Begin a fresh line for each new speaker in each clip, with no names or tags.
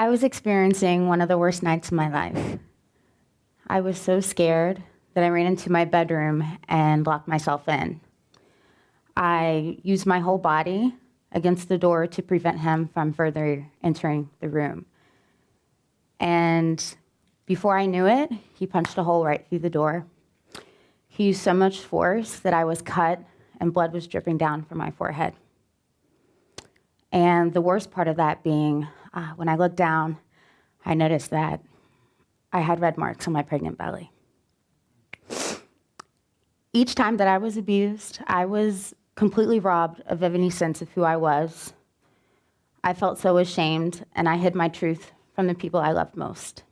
I was experiencing one of the worst nights of my life. I was so scared that I ran into my bedroom and locked myself in. I used my whole body against the door to prevent him from further entering the room. And before I knew it, he punched a hole right through the door. He used so much force that I was cut and blood was dripping down from my forehead. And the worst part of that being, when I looked down, I noticed that I had red marks on my pregnant belly. Each time that I was abused, I was completely robbed of any sense of who I was. I felt so ashamed, and I hid my truth from the people I loved most.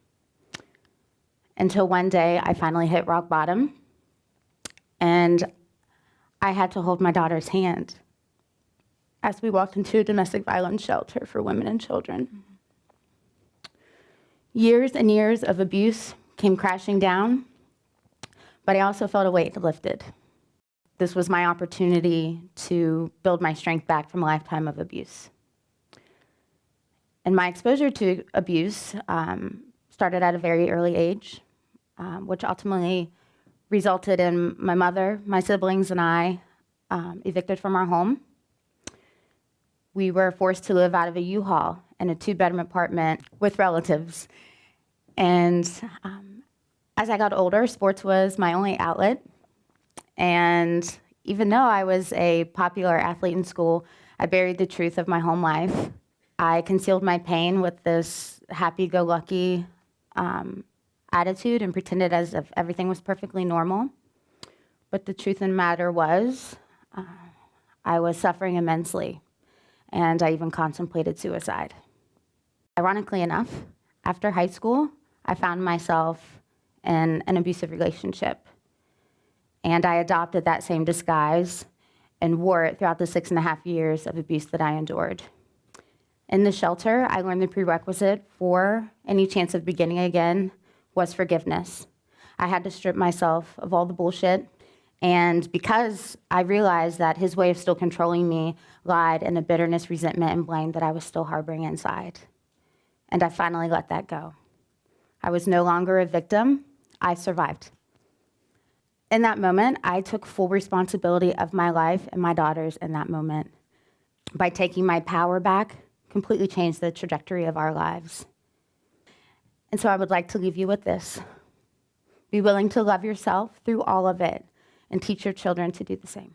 Until one day, I finally hit rock bottom, and I had to hold my daughter's hand as we walked into a domestic violence shelter for women and children. Years and years of abuse came crashing down, but I also felt a weight lifted. This was my opportunity to build my strength back from a lifetime of abuse. And my exposure to abuse started at a very early age, which ultimately resulted in my mother, my siblings, and I evicted from our home. We were forced to live out of a U-Haul in a 2-bedroom apartment with relatives. And as I got older, sports was my only outlet. And even though I was a popular athlete in school, I buried the truth of my home life. I concealed my pain with this happy-go-lucky attitude and pretended as if everything was perfectly normal. But the truth of the matter was, I was suffering immensely, and I even contemplated suicide. Ironically enough, after high school, I found myself in an abusive relationship. And I adopted that same disguise and wore it throughout the 6.5 years of abuse that I endured. In the shelter, I learned the prerequisite for any chance of beginning again was forgiveness. I had to strip myself of all the bullshit. And because I realized that his way of still controlling me lied in the bitterness, resentment, and blame that I was still harboring inside. And I finally let that go. I was no longer a victim. I survived. In that moment, I took full responsibility of my life and my daughter's in that moment. By taking my power back, completely changed the trajectory of our lives. And so I would like to leave you with this. Be willing to love yourself through all of it and teach your children to do the same.